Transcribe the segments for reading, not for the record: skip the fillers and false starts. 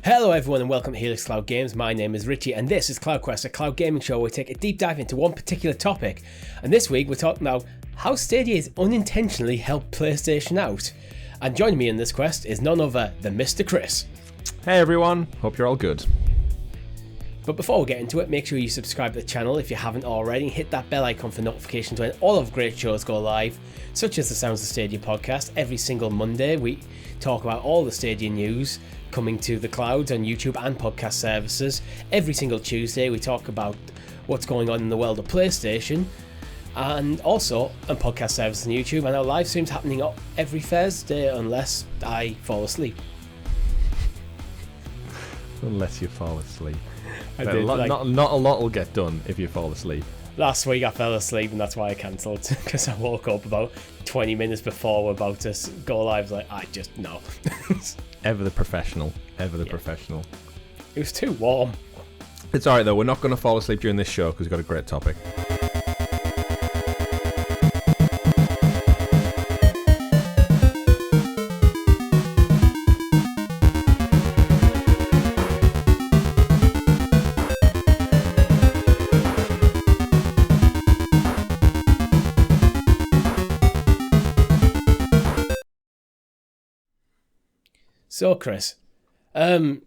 Hello everyone and welcome to Helix Cloud Games. My name is Richie and this is CloudQuest, a cloud gaming show where we take a deep dive into one particular topic. And this week we're talking about how Stadia has unintentionally helped PlayStation out. And joining me in this quest is none other than Mr. Chris. Hey everyone, hope you're all good. But before we get into it, make sure you subscribe to the channel if you haven't already and hit that bell icon for notifications when all of great shows go live, such as the Sounds of Stadia podcast. Every single Monday we talk about all the Stadia news coming to the clouds on YouTube and podcast services. Every single Tuesday we talk about what's going on in the world of PlayStation and also on podcast services on YouTube, and our live streams happening every Thursday unless I fall asleep. Unless you fall asleep. Not a lot will get done if you fall asleep. Last week I fell asleep and that's why I cancelled, because I woke up about 20 minutes before we're about to go live. No. Ever the professional. Professional. It was too warm. It's alright though, we're not going to fall asleep during this show because we've got a great topic. So, Chris, Sony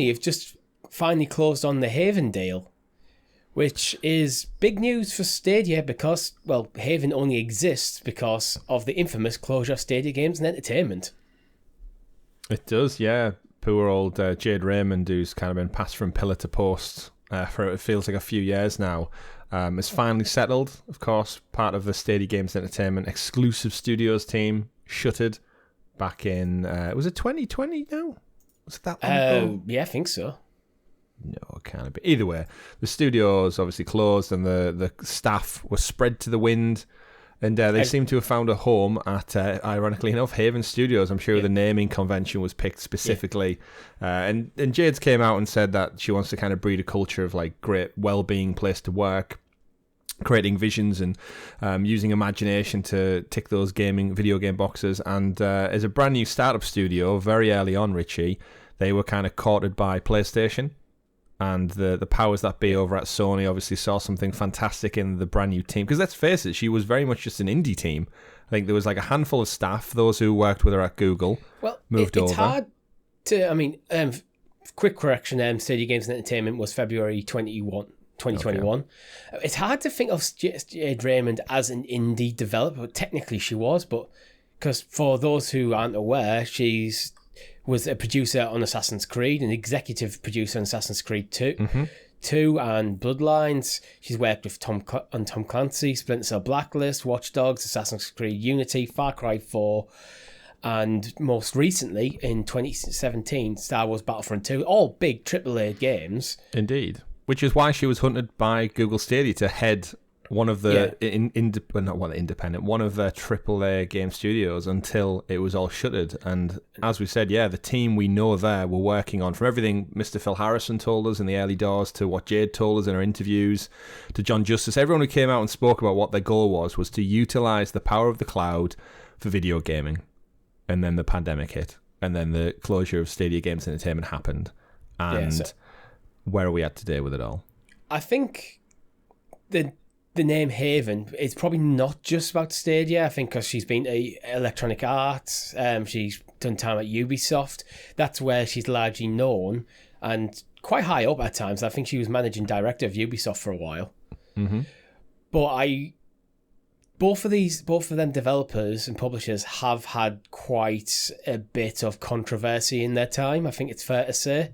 have just finally closed on the Haven deal, which is big news for Stadia because, well, Haven only exists because of the infamous closure of Stadia Games and Entertainment. It does, yeah. Poor old Jade Raymond, who's kind of been passed from pillar to post for it feels like a few years now, is finally settled. Of course, part of the Stadia Games and Entertainment exclusive studios team, shuttered. Back in, was it 2020 now? Was it that long? Yeah, I think so. No, it can't be. Either way, the studios obviously closed and the staff were spread to the wind. And they seem to have found a home at, ironically enough, Haven Studios. I'm sure the naming convention was picked specifically. And Jade's came out and said that she wants to kind of breed a culture of like great well-being place to work, creating visions and using imagination to tick those video game boxes. And as a brand new startup studio, very early on, Richie, they were kind of courted by PlayStation. And the powers that be over at Sony obviously saw something fantastic in the brand new team. Because let's face it, she was very much just an indie team. I think there was like a handful of staff, those who worked with her at Google, moved over. It's hard to, quick correction, Stadia Games and Entertainment was February 2021. Okay. It's hard to think of Jade Raymond as an indie developer, but technically she was, but because for those who aren't aware, was a producer on Assassin's Creed, an executive producer on Assassin's Creed 2 and Bloodlines. She's worked with Tom Clancy, Splinter Cell Blacklist, Watch Dogs, Assassin's Creed Unity, Far Cry 4, and most recently in 2017, Star Wars Battlefront 2, all big AAA games. Indeed. Which is why she was hunted by Google Stadia to head one of the one of the AAA game studios until it was all shuttered. And as we said, the team we know there were working on, from everything Mr. Phil Harrison told us in the early doors to what Jade told us in her interviews to John Justice. Everyone who came out and spoke about what their goal was to utilize the power of the cloud for video gaming. And then the pandemic hit, and then the closure of Stadia Games and Entertainment happened, and where are we at today with it all? I think the name Haven is probably not just about Stadia. I think because she's been to Electronic Arts, she's done time at Ubisoft. That's where she's largely known, and quite high up at times. I think she was managing director of Ubisoft for a while. Mm-hmm. But both of them developers and publishers have had quite a bit of controversy in their time, I think it's fair to say.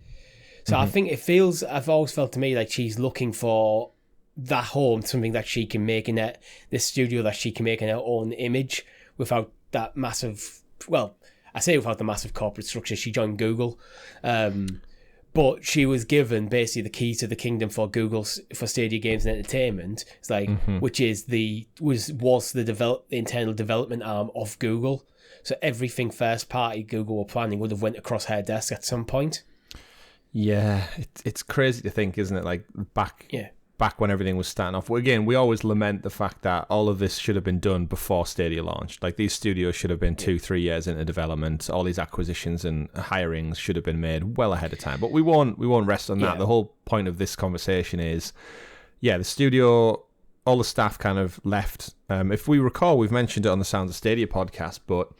So I think I've always felt to me like she's looking for that home, something that she can make in this studio that she can make in her own image without that massive, without the massive corporate structure. She joined Google, but she was given basically the key to the kingdom for for Stadia Games and Entertainment. It's like, which is the internal development arm of Google. So everything first party Google were planning would have went across her desk at some point. Yeah, it's crazy to think, isn't it? Like back back when everything was starting off. Again, we always lament the fact that all of this should have been done before Stadia launched. Like, these studios should have been 2-3 years into development. All these acquisitions and hirings should have been made well ahead of time. But we won't rest on that. The whole point of this conversation is, the studio, all the staff kind of left. If we recall, we've mentioned it on the Sounds of Stadia podcast, but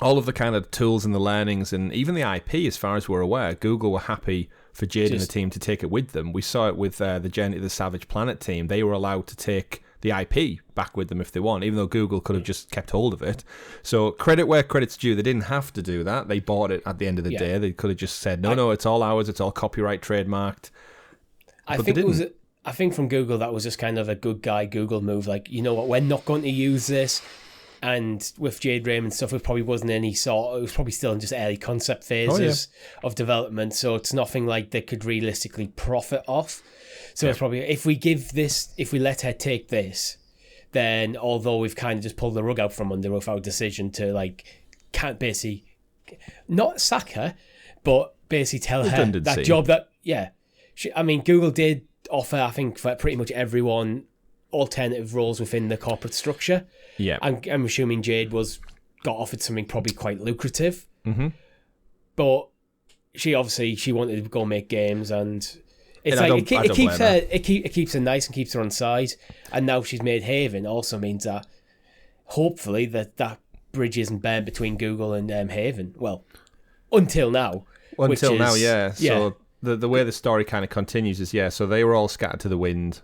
all of the kind of tools and the learnings and even the IP, as far as we're aware, Google were happy for Jade and the team to take it with them. We saw it with the Journey to the Savage Planet team. They were allowed to take the IP back with them if they want, even though Google could have just kept hold of it. So credit where credit's due. They didn't have to do that. They bought it at the end of the day. They could have just said, no, it's all ours. It's all copyright trademarked. I think from Google, that was just kind of a good guy Google move. Like, you know what, we're not going to use this. And with Jade Raymond stuff, it probably wasn't it was probably still in just early concept phases of development. So it's nothing like they could realistically profit off. So it's probably, if we let her take this, then although we've kind of just pulled the rug out from under with our decision to, like, can't basically not sack her, but basically tell her that job that, Google did offer, I think, for pretty much everyone, alternative roles within the corporate structure. Yeah, I'm assuming Jade got offered something probably quite lucrative, but she wanted to go make games, and it's like it keeps her nice and keeps her on side. And now she's made Haven, also means that hopefully that bridge isn't burned between Google and Haven. Well, until now. So the way the story kind of continues is so they were all scattered to the wind.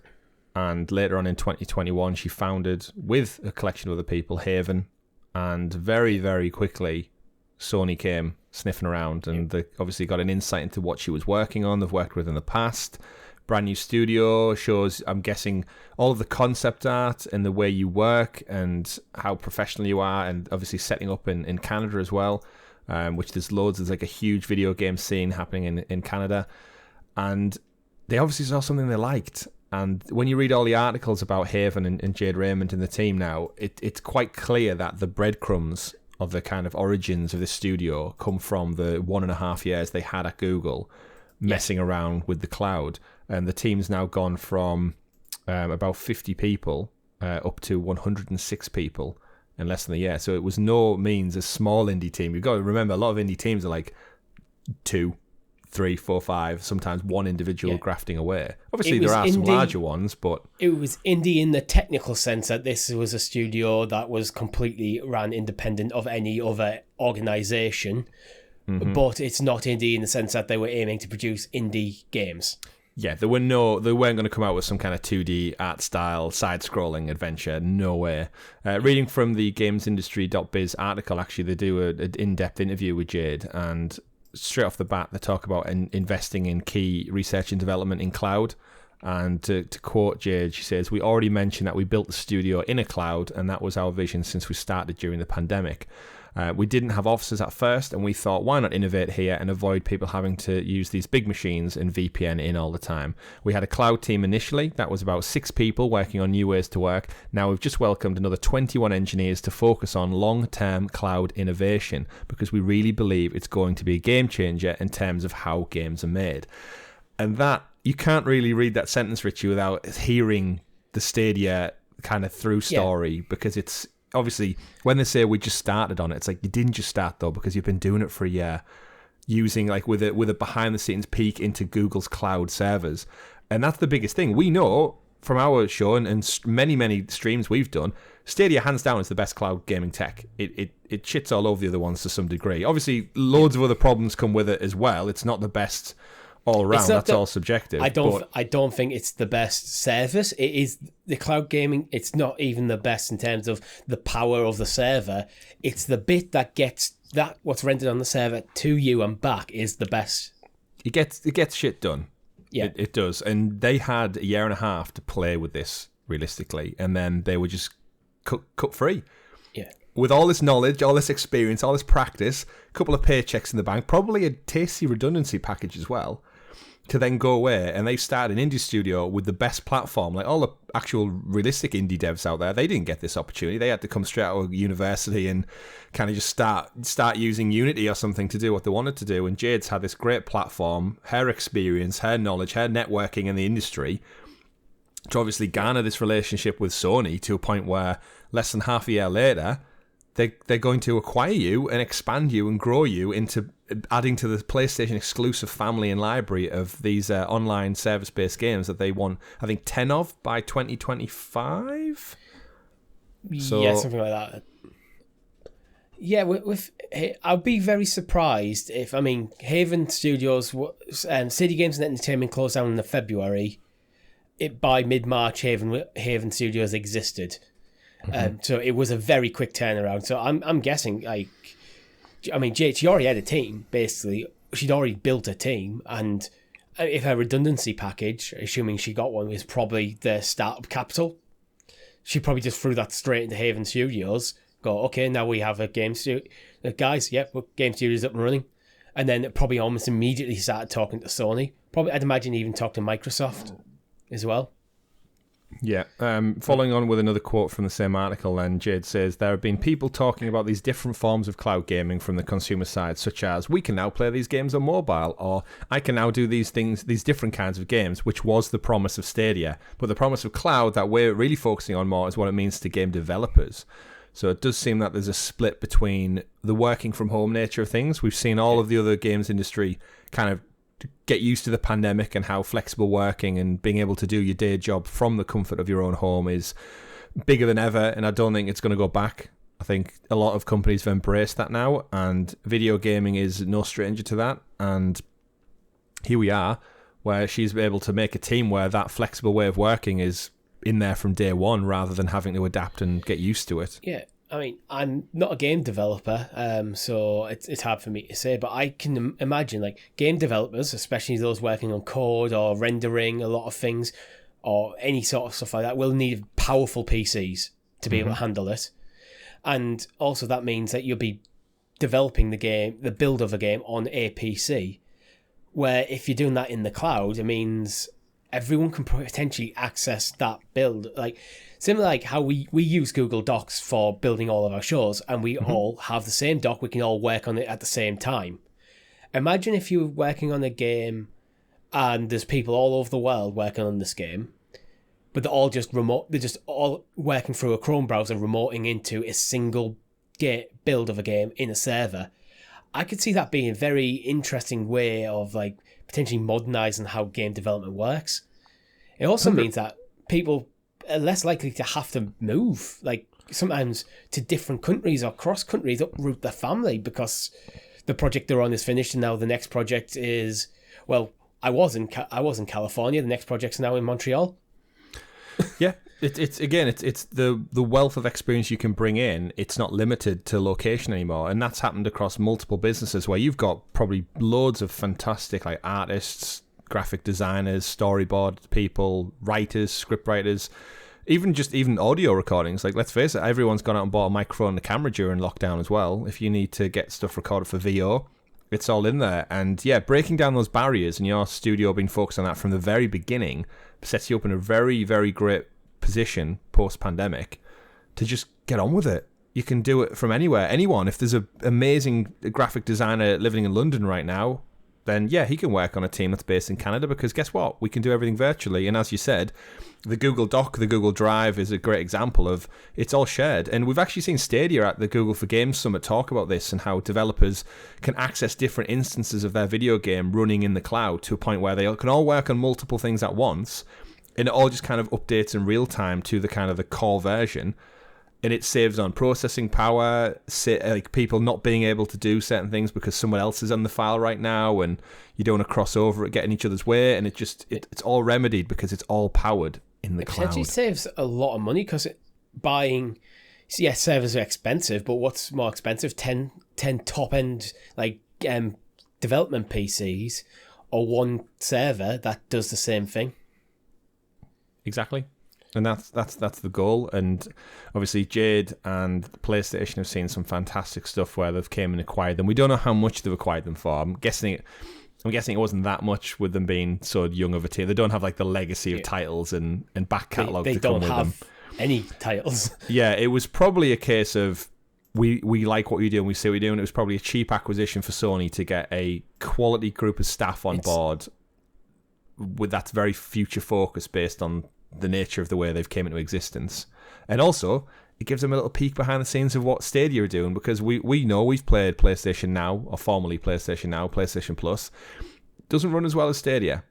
And later on in 2021, she founded, with a collection of other people, Haven. And very, very quickly, Sony came sniffing around. And they obviously got an insight into what she was working on. They've worked with in the past. Brand new studio, shows, I'm guessing, all of the concept art and the way you work and how professional you are. And obviously setting up in Canada as well, which there's loads. There's like a huge video game scene happening in Canada. And they obviously saw something they liked. And when you read all the articles about Haven and Jade Raymond and the team now, it's quite clear that the breadcrumbs of the kind of origins of this studio come from the 1.5 years they had at Google messing around with the cloud. And the team's now gone from about 50 people up to 106 people in less than a year. So it was no means a small indie team. You've got to remember, a lot of indie teams are like 2, 3, 4, 5, sometimes one individual grafting away. Obviously, there are some larger ones, but it was indie in the technical sense that this was a studio that was completely ran independent of any other organization. But it's not indie in the sense that they were aiming to produce indie games. Yeah, they weren't going to come out with some kind of 2D art style side-scrolling adventure. No way. Reading from the gamesindustry.biz article, actually, they do an in-depth interview with Jade, and straight off the bat, they talk about investing in key research and development in cloud. And to quote Jade, she says, "We already mentioned that we built the studio in a cloud, and that was our vision since we started during the pandemic. We didn't have offices at first, and we thought, why not innovate here and avoid people having to use these big machines and VPN in all the time? We had a cloud team initially. That was about 6 people working on new ways to work. Now we've just welcomed another 21 engineers to focus on long-term cloud innovation because we really believe it's going to be a game changer in terms of how games are made." And that, you can't really read that sentence, Richie, without hearing the Stadia kind of through story, because it's obviously, when they say we just started on it, it's like, you didn't just start though, because you've been doing it for a year, using like with a behind the scenes peek into Google's cloud servers. And that's the biggest thing. We know from our show and many streams we've done, Stadia hands down is the best cloud gaming tech. It shits all over the other ones to some degree. Obviously, loads of other problems come with it as well. It's not the best all around. That's all subjective. I don't think it's the best service. It is the cloud gaming. It's not even the best in terms of the power of the server. It's the bit that gets that what's rendered on the server to you and back is the best. It gets shit done. Yeah, it does. And they had 1.5 years to play with this realistically, and then they were just cut free. Yeah. With all this knowledge, all this experience, all this practice, a couple of paychecks in the bank, probably a tasty redundancy package as well, to then go away, and they started an indie studio with the best platform. Like all the actual realistic indie devs out there, they didn't get this opportunity. They had to come straight out of university and kind of just start using Unity or something to do what they wanted to do. And Jade's had this great platform, her experience, her knowledge, her networking in the industry, to obviously garner this relationship with Sony to a point where less than half a year later, they're going to acquire you and expand you and grow you into adding to the PlayStation exclusive family and library of these online service-based games that they want, I think, 10 of by 2025? Yeah, something like that. Yeah, I'd be very surprised if, Haven Studios, Stadia Games and Entertainment closed down in February. By mid-March, Haven Studios existed. So it was a very quick turnaround. So I'm guessing, Jade, she already had a team, basically. She'd already built a team, and if her redundancy package, assuming she got one, was probably the startup capital, she probably just threw that straight into Haven Studios. Go, okay, now we have a game studio. Guys, game studio's up and running. And then it probably almost immediately started talking to Sony. Probably, I'd imagine, even talk to Microsoft as well. Yeah. Following on with another quote from the same article, then Jade says, there have been people talking about these different forms of cloud gaming from the consumer side, such as, we can now play these games on mobile, or I can now do these things, these different kinds of games, which was the promise of Stadia. But the promise of cloud that we're really focusing on more is what it means to game developers. So it does seem that there's a split between the working from home nature of things. We've seen all of the other games industry kind of get used to the pandemic and how flexible working and being able to do your day job from the comfort of your own home is bigger than ever, and I don't think it's going to go back. I think a lot of companies have embraced that now, and video gaming is no stranger to that. And here we are, where she's able to make a team where that flexible way of working is in there from day one rather than having to adapt and get used to it. Yeah, I'm not a game developer, so it's hard for me to say, but I can imagine game developers, especially those working on code or rendering a lot of things or any sort of stuff like that, will need powerful PCs to be able to handle it. And also that means that you'll be developing the build of a game on a PC, where if you're doing that in the cloud, it means everyone can potentially access that build. Similar like how we use Google Docs for building all of our shows, and we all have the same doc, we can all work on it at the same time. Imagine if you were working on a game and there's people all over the world working on this game, but they're just all working through a Chrome browser, remoting into a single build of a game in a server. I could see that being a very interesting way of potentially modernizing how game development works. It also means that people are less likely to have to move, sometimes to different countries or cross countries, uproot their family because the project they're on is finished and now the next project is, I was in California, the next project's now in Montreal. Yeah, it's the wealth of experience you can bring in. It's not limited to location anymore, and that's happened across multiple businesses where you've got probably loads of fantastic artists, graphic designers, storyboard people, writers, script writers, even audio recordings. Let's face it, everyone's gone out and bought a microphone and a camera during lockdown as well. If you need to get stuff recorded for VO, it's all in there. And yeah, breaking down those barriers and your studio being focused on that from the very beginning sets you up in a very, very great position post-pandemic to just get on with it. You can do it from anywhere. Anyone, if there's an amazing graphic designer living in London right now, then yeah, he can work on a team that's based in Canada, because guess what? We can do everything virtually. And as you said, the Google Doc, the Google Drive is a great example of it's all shared. And we've actually seen Stadia at the Google for Games Summit talk about this and how developers can access different instances of their video game running in the cloud to a point where they can all work on multiple things at once, and it all just kind of updates in real time to the kind of the core version. And it saves on processing power, people not being able to do certain things because someone else is on the file right now, and you don't want to cross over it, get in each other's way, and it's all remedied because it's all powered in the cloud. It potentially saves a lot of money because buying, servers are expensive, but what's more expensive? 10 top-end development PCs or one server that does the same thing. Exactly. And that's the goal. And obviously Jade and PlayStation have seen some fantastic stuff where they've came and acquired them. We don't know how much they've acquired them for. I'm guessing it wasn't that much with them being so young of a team. They don't have the legacy of titles and back catalogue to come with them. They don't have any titles. Yeah, it was probably a case of we like what you do and we see what you're doing. It was probably a cheap acquisition for Sony to get a quality group of staff on board with that's very future focused based on the nature of the way they've came into existence. And also, it gives them a little peek behind the scenes of what Stadia are doing, because we know we've played PlayStation Now, or formerly PlayStation Now, PlayStation Plus. Doesn't run as well as Stadia.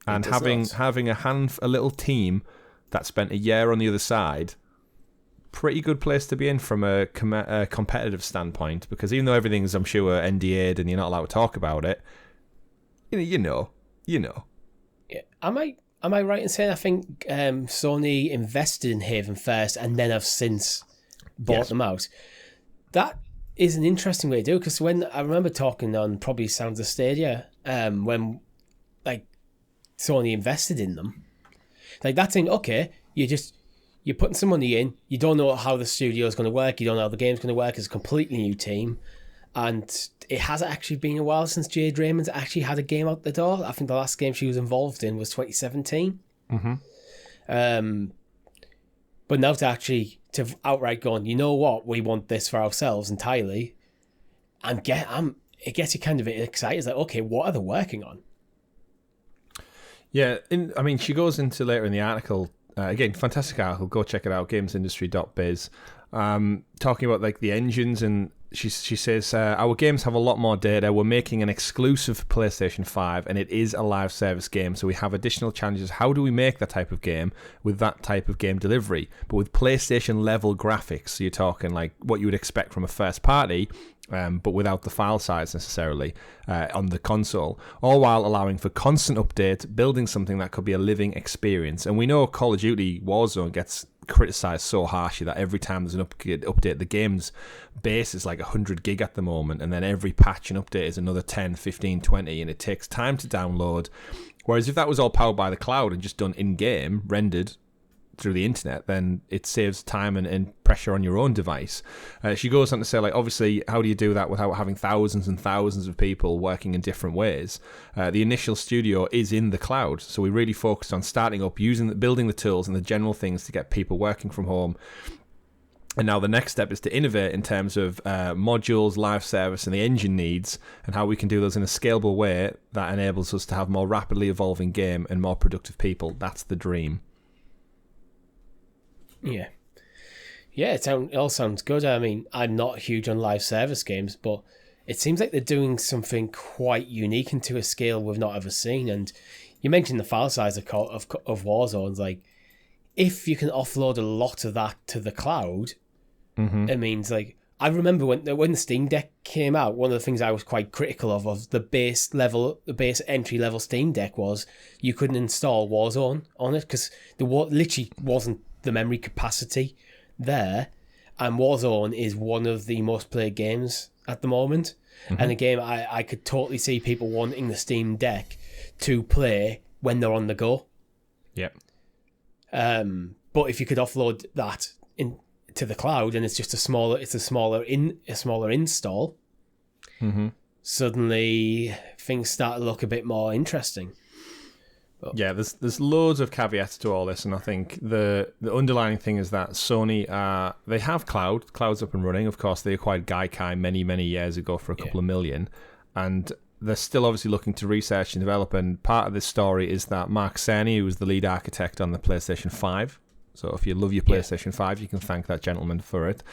And having a little team that spent a year on the other side, pretty good place to be in from a competitive standpoint, because even though everything's, I'm sure, NDA'd and you're not allowed to talk about it, you know. Yeah. Am I right in saying I think Sony invested in Haven first and then have since bought them out? That is an interesting way to do it, because when I remember talking on probably Sounds of Stadia, when like Sony invested in them, like that thing, okay, you're putting some money in, you don't know how the studio is going to work, you don't know how the game's going to work, it's a completely new team, and it hasn't actually been a while since Jade Raymond's actually had a game out the door. I think the last game she was involved in was 2017. Mm-hmm. But now to outright going, you know what, we want this for ourselves entirely, it gets you kind of excited. It's like, okay, what are they working on? Yeah, she goes into later in the article, again, fantastic article, go check it out, gamesindustry.biz, talking about like the engines, and she says, our games have a lot more data, we're making an exclusive for PlayStation 5, and it is a live service game, so we have additional challenges. How do we make that type of game with that type of game delivery, but with PlayStation level graphics? So you're talking like what you would expect from a first party, but without the file size necessarily on the console, all while allowing for constant updates, building something that could be a living experience. And we know Call of Duty Warzone gets criticised so harshly that every time there's an update, the game's base is like 100 gig at the moment, and then every patch and update is another 10, 15, 20, and it takes time to download. Whereas if that was all powered by the cloud and just done in-game, rendered through the internet, then it saves time and pressure on your own device. She goes on to say, like, obviously, how do you do that without having thousands and thousands of people working in different ways? The initial studio is in the cloud, so we really focused on starting up, building the tools and the general things to get people working from home. And now the next step is to innovate in terms of modules, live service, and the engine needs, and how we can do those in a scalable way that enables us to have more rapidly evolving game and more productive people. That's the dream. Yeah, it all sounds good. I mean, I'm not huge on live service games, but it seems like they're doing something quite unique and to a scale we've not ever seen. And you mentioned the file size of Warzone. Like, if you can offload a lot of that to the cloud, it means, like, I remember when the Steam Deck came out, one of the things I was quite critical of the base entry level Steam Deck was you couldn't install Warzone on it because there literally wasn't the memory capacity there, and Warzone is one of the most played games at the moment, and a game I could totally see people wanting the Steam Deck to play when they're on the go. Yep. But if you could offload that to the cloud, and it's just a smaller install, suddenly things start to look a bit more interesting. Yeah, there's loads of caveats to all this, and I think the underlying thing is that Sony, they have cloud's up and running. Of course, they acquired Gaikai many years ago for a couple of million, and they're still obviously looking to research and develop. And part of this story is that Mark Cerny, who was the lead architect on the PlayStation 5, so if you love your PlayStation 5, you can thank that gentleman for it.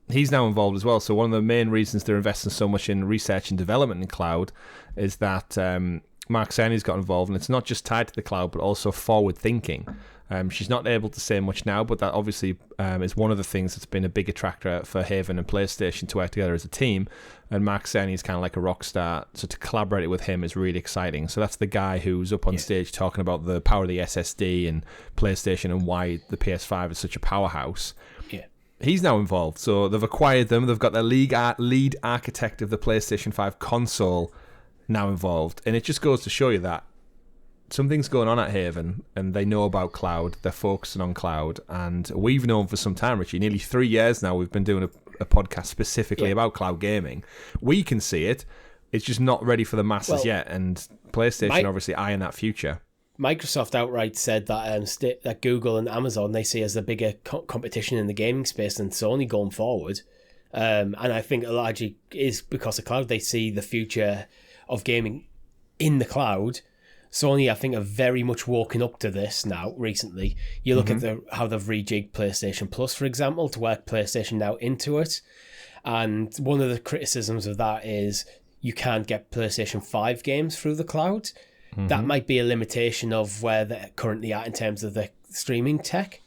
He's now involved as well. So one of the main reasons they're investing so much in research and development in cloud is that Mark Cerny's got involved, and it's not just tied to the cloud, but also forward thinking. She's not able to say much now, but that obviously is one of the things that's been a big attractor for Haven and PlayStation to work together as a team. And Mark Cerny is kind of like a rock star, so to collaborate with him is really exciting. So that's the guy who's up on stage talking about the power of the SSD and PlayStation and why the PS5 is such a powerhouse. Yeah. He's now involved, so they've acquired them. They've got their lead architect of the PlayStation 5 console now involved, and it just goes to show you that something's going on at Haven, and they know about cloud. They're focusing on cloud, and we've known for some time, Richie, nearly 3 years now. We've been doing a podcast specifically about cloud gaming. We can see it; it's just not ready for the masses yet. And PlayStation obviously eyeing that future. Microsoft outright said that that Google and Amazon they see as a bigger competition in the gaming space than Sony going forward, and I think it largely is because of cloud. They see the future of gaming in the cloud Sony, I think, have very much woken up to this now recently. You look at how they've rejigged PlayStation Plus, for example, to work PlayStation Now into it. And one of the criticisms of that is you can't get PlayStation 5 games through the cloud. That might be a limitation of where they're currently at in terms of the streaming tech.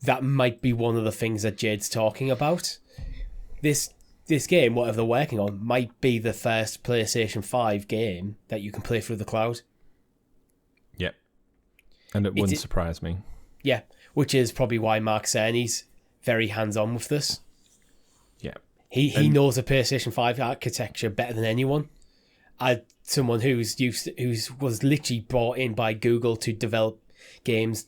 That might be one of the things that Jade's talking about. This game, whatever they're working on, might be the first PlayStation 5 game that you can play through the cloud. Yep. And it wouldn't surprise me. Yeah. Which is probably why Mark Cerny's very hands-on with this. Yeah. He knows the PlayStation 5 architecture better than anyone. As someone who was literally brought in by Google to develop games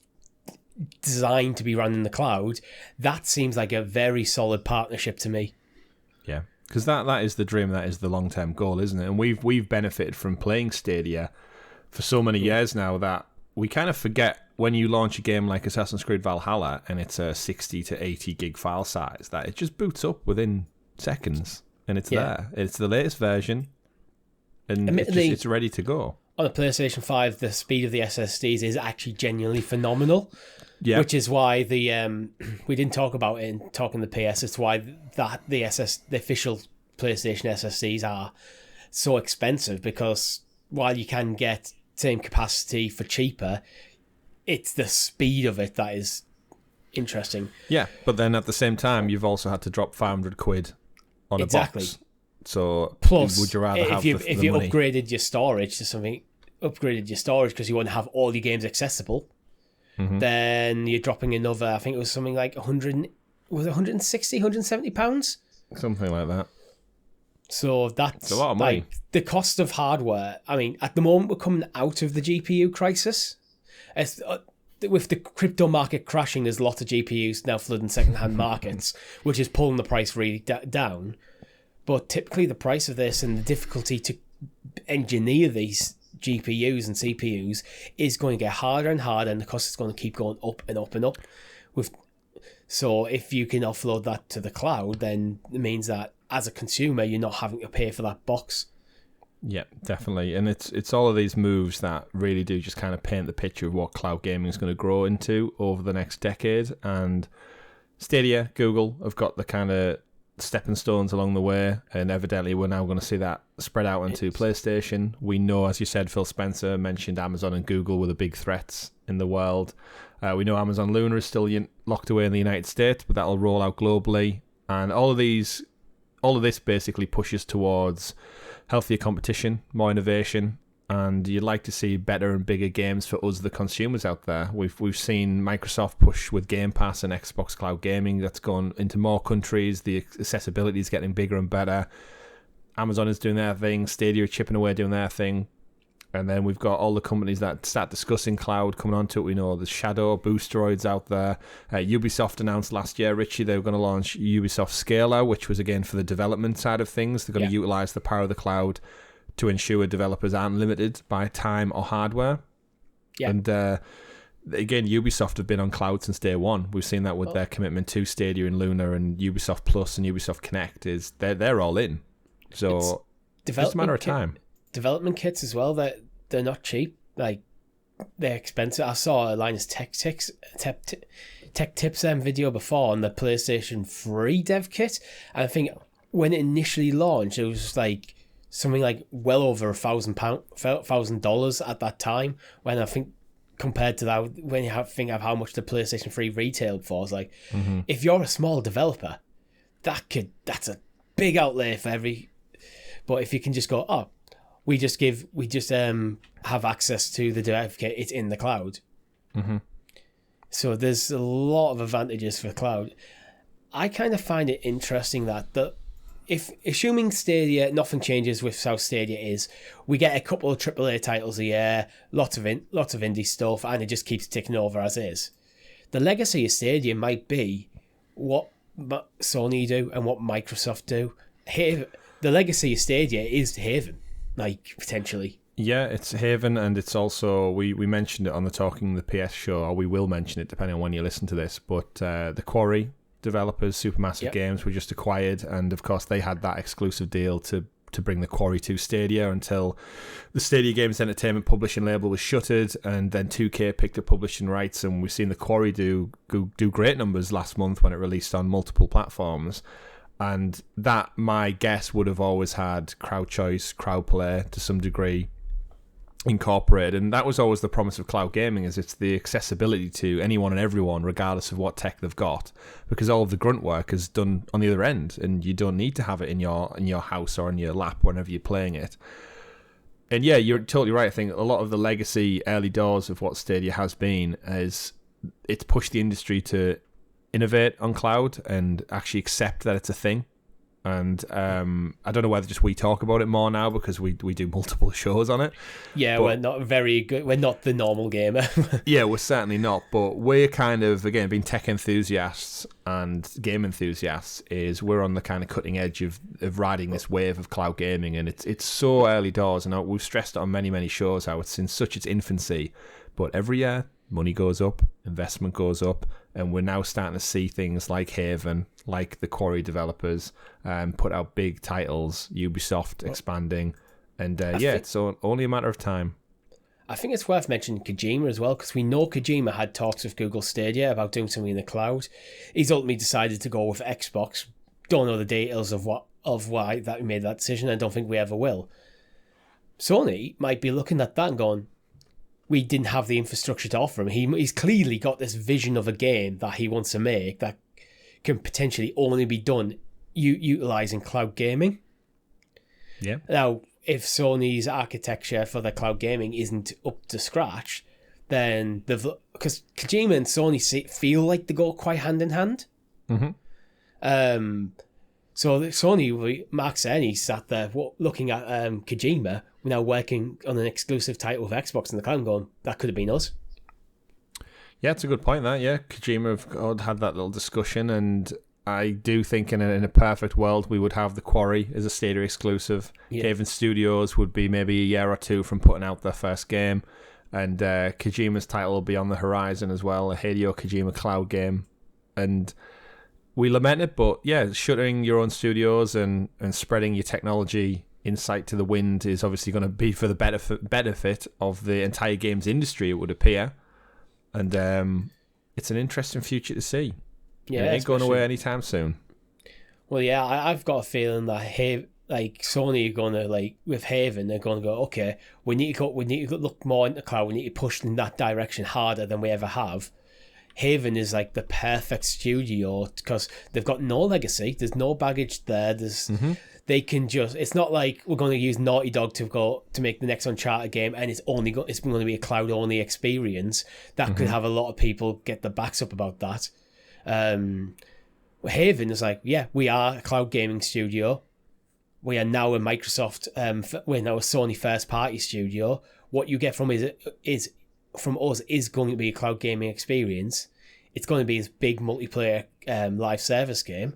designed to be run in the cloud, that seems like a very solid partnership to me. Yeah. Because that is the dream, that is the long-term goal, isn't it? And we've benefited from playing Stadia for so many years now that we kind of forget when you launch a game like Assassin's Creed Valhalla and it's a 60 to 80 gig file size, that it just boots up within seconds and it's there. It's the latest version and it's ready to go. On a PlayStation 5, the speed of the SSDs is actually genuinely phenomenal. Yeah. Which is why we didn't talk about it in talking the PS. It's why the official PlayStation SSDs are so expensive, because while you can get same capacity for cheaper, it's the speed of it that is interesting. Yeah, but then at the same time, you've also had to drop £500 on a box. So plus, would you rather have if you money? upgraded your storage to something, because you want to have all your games accessible, then you're dropping another, I think it was something like 100, was it 160, 170 pounds? Something like that. So that's a lot of money. Like the cost of hardware. I mean, at the moment we're coming out of the GPU crisis. With the crypto market crashing, there's a lot of GPUs now flooding second-hand markets, which is pulling the price really down. But typically the price of this and the difficulty to engineer these GPUs and CPUs is going to get harder and harder, and the cost is going to keep going up and up and up. So if you can offload that to the cloud, then it means that as a consumer, you're not having to pay for that box. Yeah, definitely. And it's all of these moves that really do just kind of paint the picture of what cloud gaming is going to grow into over the next decade. And Stadia, Google have got the kind of stepping stones along the way, and evidently we're now going to see that spread out into PlayStation. We know, as you said, Phil Spencer mentioned Amazon and Google were the big threats in the world. We know Amazon Luna is still locked away in the United States, but that'll roll out globally. And all of this basically pushes towards healthier competition, more innovation, and you'd like to see better and bigger games for us, the consumers out there. We've seen Microsoft push with Game Pass and Xbox Cloud Gaming. That's gone into more countries. The accessibility is getting bigger and better. Amazon is doing their thing. Stadia are chipping away doing their thing. And then we've got all the companies that start discussing cloud coming onto it. We know there's Shadow, Boosteroids out there. Ubisoft announced last year, Richie, they were going to launch Ubisoft Scalar, which was again for the development side of things. They're going to utilize the power of the cloud to ensure developers aren't limited by time or hardware. Yeah. And again, Ubisoft have been on cloud since day one. We've seen that with their commitment to Stadia and Luna and Ubisoft Plus and Ubisoft Connect. Is they're all in. So it's just a matter of time. Development kits as well, they're not cheap. Like, they're expensive. I saw a Linus Tech Tips video before on the PlayStation 3 dev kit, and I think when it initially launched, it was like something like well over $1,000 at that time. When I think compared to that, when you think of how much the PlayStation 3 retailed for, it's like if you're a small developer, that's a big outlay for every. But if you can just go, we just have access to the dev kit, it's in the cloud. So there's a lot of advantages for cloud. I kind of find it interesting that if assuming Stadia, nothing changes with how Stadia is, we get a couple of AAA titles a year, lots of indie stuff, and it just keeps ticking over as is. The legacy of Stadia might be what Sony do and what Microsoft do. The legacy of Stadia is Haven. Like, potentially. Yeah, it's Haven, and it's also, we mentioned it on the Talking the PS show, or we will mention it depending on when you listen to this, but the Quarry developers, Supermassive Games, were just acquired, and of course they had that exclusive deal to to bring the Quarry to Stadia until the Stadia Games and Entertainment publishing label was shuttered, and then 2K picked up publishing rights, and we've seen the Quarry do great numbers last month when it released on multiple platforms. And that, my guess, would have always had crowd choice, crowd play to some degree incorporated, and that was always the promise of cloud gaming, is it's the accessibility to anyone and everyone regardless of what tech they've got, because all of the grunt work is done on the other end, and you don't need to have it in your house or in your lap whenever you're playing it. And yeah, you're totally right. I think a lot of the legacy early doors of what Stadia has been is it's pushed the industry to innovate on cloud and actually accept that it's a thing. And I don't know whether just we talk about it more now because we do multiple shows on it. Yeah, but we're not very good. We're not the normal gamer. Yeah, we're certainly not. But we're kind of, again, being tech enthusiasts and game enthusiasts, is we're on the kind of cutting edge of riding this wave of cloud gaming. And it's so early doors. And we've stressed it on many, many shows how it's in such its infancy. But every year, money goes up, investment goes up, and we're now starting to see things like Haven, like the Quarry developers, put out big titles, Ubisoft expanding, and it's only a matter of time. I think it's worth mentioning Kojima as well, because we know Kojima had talks with Google Stadia about doing something in the cloud. He's ultimately decided to go with Xbox. Don't know the details of why that he made that decision. I don't think we ever will. Sony might be looking at that and going, we didn't have the infrastructure to offer him. He's clearly got this vision of a game that he wants to make that can potentially only be done utilising cloud gaming. Yeah. Now, if Sony's architecture for the cloud gaming isn't up to scratch, then because Kojima and Sony feel like they go quite hand in hand. Mm-hmm. So Sony, Mark Cerny sat there looking at Kojima, now working on an exclusive title with Xbox in the cloud, going, that could have been us. Yeah, it's a good point, that. Yeah, Kojima have had that little discussion, and I do think in a perfect world we would have the Quarry as a Stadia exclusive. Yeah. Haven Studios would be maybe a year or two from putting out their first game, and Kojima's title will be on the horizon as well, a Hideo Kojima cloud game. And we lament it, but yeah, shuttering your own studios and spreading your technology insight to the wind is obviously going to be for the benefit of the entire games industry, it would appear. And it's an interesting future to see. Yeah, it ain't going away anytime soon. Well, yeah, I've got a feeling that Sony are going to, with Haven, they're going to go, okay, we need to look more into cloud, we need to push in that direction harder than we ever have. Haven is like the perfect studio because they've got no legacy, there's no baggage there, they can just, it's not like we're going to use Naughty Dog to make the next Uncharted game and it's going to be a cloud only experience. That could have a lot of people get their backs up about that. Haven is like, yeah, we are a cloud gaming studio, we are now a Microsoft, we're now a Sony first party studio. What you get from from us is going to be a cloud gaming experience. It's going to be this big multiplayer live service game.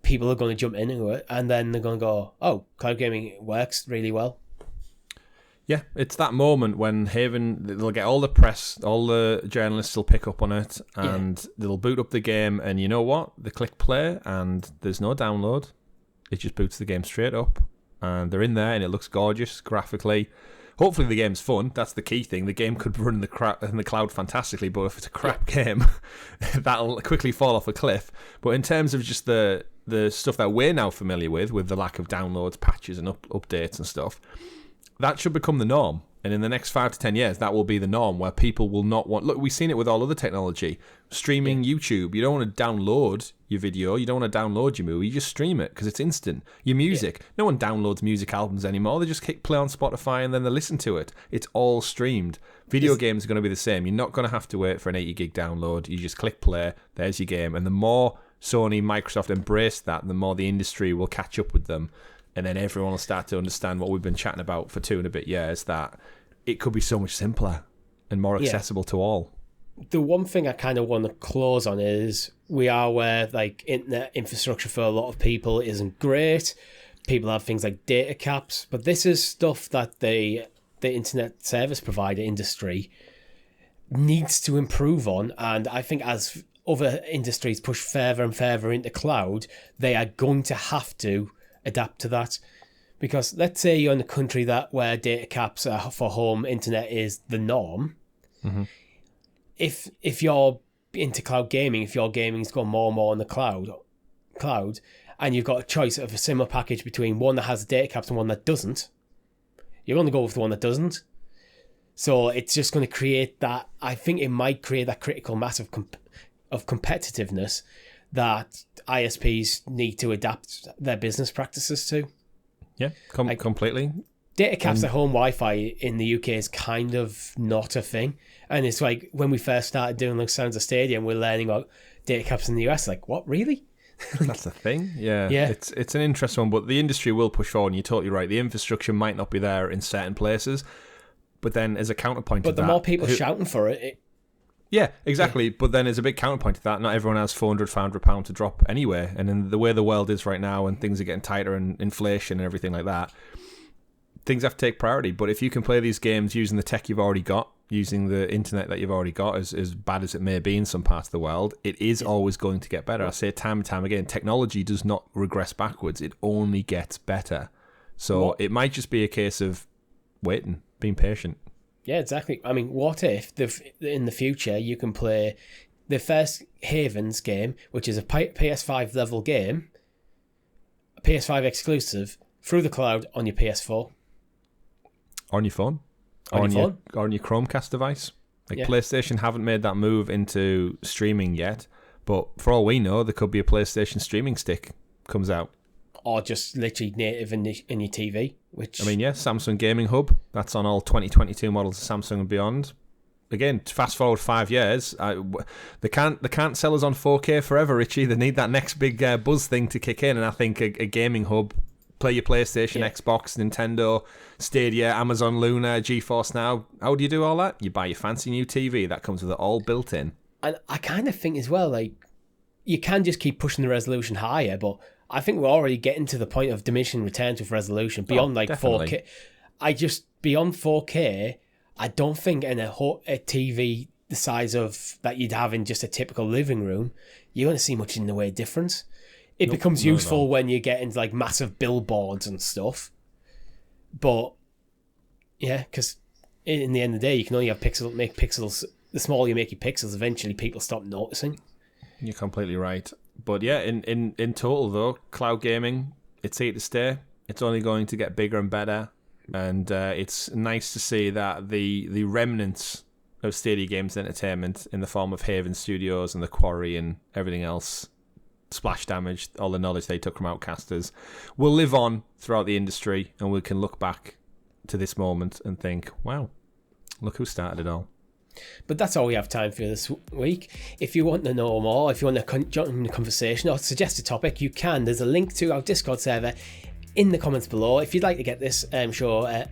People are going to jump into it, and then they're going to go, oh, cloud gaming works really well. Yeah, it's that moment when Haven, they'll get all the press, all the journalists will pick up on it, and they'll boot up the game, and you know what? They click play, and there's no download. It just boots the game straight up, and they're in there, and it looks gorgeous graphically. Hopefully the game's fun. That's the key thing. The game could run in the cloud fantastically, but if it's a crap game, that'll quickly fall off a cliff. But in terms of just the stuff that we're now familiar with the lack of downloads, patches, and updates and stuff, that should become the norm. And in the next 5 to 10 years, that will be the norm, where people will not want... Look, we've seen it with all other technology. Streaming YouTube, you don't want to download your video, you don't want to download your movie, you just stream it because it's instant. Your music, no one downloads music albums anymore. They just click play on Spotify and then they listen to it. It's all streamed. Video games are going to be the same. You're not going to have to wait for an 80 gig download. You just click play, there's your game. And the more Sony, Microsoft embrace that, the more the industry will catch up with them. And then everyone will start to understand what we've been chatting about for 2 and a bit years, that it could be so much simpler and more accessible to all. The one thing I kind of want to close on is we are aware internet infrastructure for a lot of people isn't great. People have things like data caps, but this is stuff that the internet service provider industry needs to improve on. And I think as other industries push further and further into cloud, they are going to have to adapt to that, Because let's say you're in a country where data caps for home internet is the norm. Mm-hmm. If you're into cloud gaming, if your gaming's gone more and more on the cloud, and you've got a choice of a similar package between one that has data caps and one that doesn't, you're going to go with the one that doesn't. So it's just going to create that. I think it might create that critical mass of competitiveness that ISPs need to adapt their business practices to. Yeah, completely. Data caps at home Wi-Fi in the UK is kind of not a thing. And it's like when we first started doing like Sounds of Stadia and we're learning about data caps in the US, like, what, really? That's the thing. Yeah. Yeah. It's an interesting one, but the industry will push forward, and you're totally right. The infrastructure might not be there in certain places, but then as a counterpoint to that... But the more people shouting for it... Yeah, exactly. Yeah. But then as a big counterpoint to that, not everyone has £400 to drop anyway. And in the way the world is right now, and things are getting tighter and inflation and everything like that, things have to take priority. But if you can play these games using the tech you've already got, using the internet that you've already got, as bad as it may be in some parts of the world, it is always going to get better. I say time and time again, technology does not regress backwards. It only gets better. So it might just be a case of waiting, being patient. Yeah, exactly. I mean, what if in the future you can play the first Havens game, which is a PS5 level game, a PS5 exclusive, through the cloud on your PS4? On your phone? On your Chromecast device? Like, PlayStation haven't made that move into streaming yet, but for all we know, there could be a PlayStation streaming stick comes out. Or just literally native in your TV. Which, I mean, yeah, Samsung Gaming Hub. That's on all 2022 models of Samsung and beyond. Again, fast forward 5 years, they can't sell us on 4K forever, Richie. They need that next big buzz thing to kick in, and I think a gaming hub, play your PlayStation, Xbox, Nintendo, Stadia, Amazon Luna, GeForce Now. How do you do all that? You buy your fancy new TV that comes with it all built in. And I kind of think as well, like, you can just keep pushing the resolution higher, but I think we're already getting to the point of diminishing returns with resolution beyond definitely. 4K. Beyond 4K, I don't think in a TV the size of that you'd have in just a typical living room, you're going to see much in the way of difference. It becomes useful when you get into like massive billboards and stuff. But yeah, because in the end of the day, you can only make pixels. The smaller you make your pixels, eventually people stop noticing. You're completely right. But yeah, in total though, cloud gaming, it's here to stay. It's only going to get bigger and better. And it's nice to see that the remnants of Stadia Games and Entertainment in the form of Haven Studios and The Quarry and everything else, Splash Damage, all the knowledge they took from Outcasters, will live on throughout the industry, and we can look back to this moment and think, wow, look who started it all. But that's all we have time for this week. If you want to know more, if you want to join in the conversation or suggest a topic, you can. There's a link to our Discord server in the comments below. If you'd like to get this show a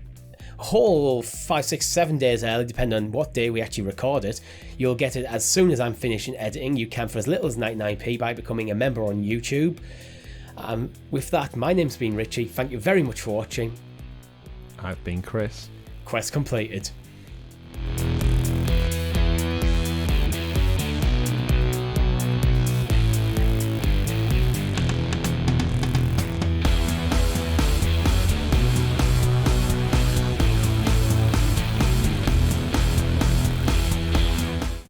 whole 5, 6, 7 days early, depending on what day we actually record it, you'll get it as soon as I'm finishing editing. You can for as little as 99p by becoming a member on YouTube. With that, my name's been Richie. Thank you very much for watching. I've been Chris. Quest completed.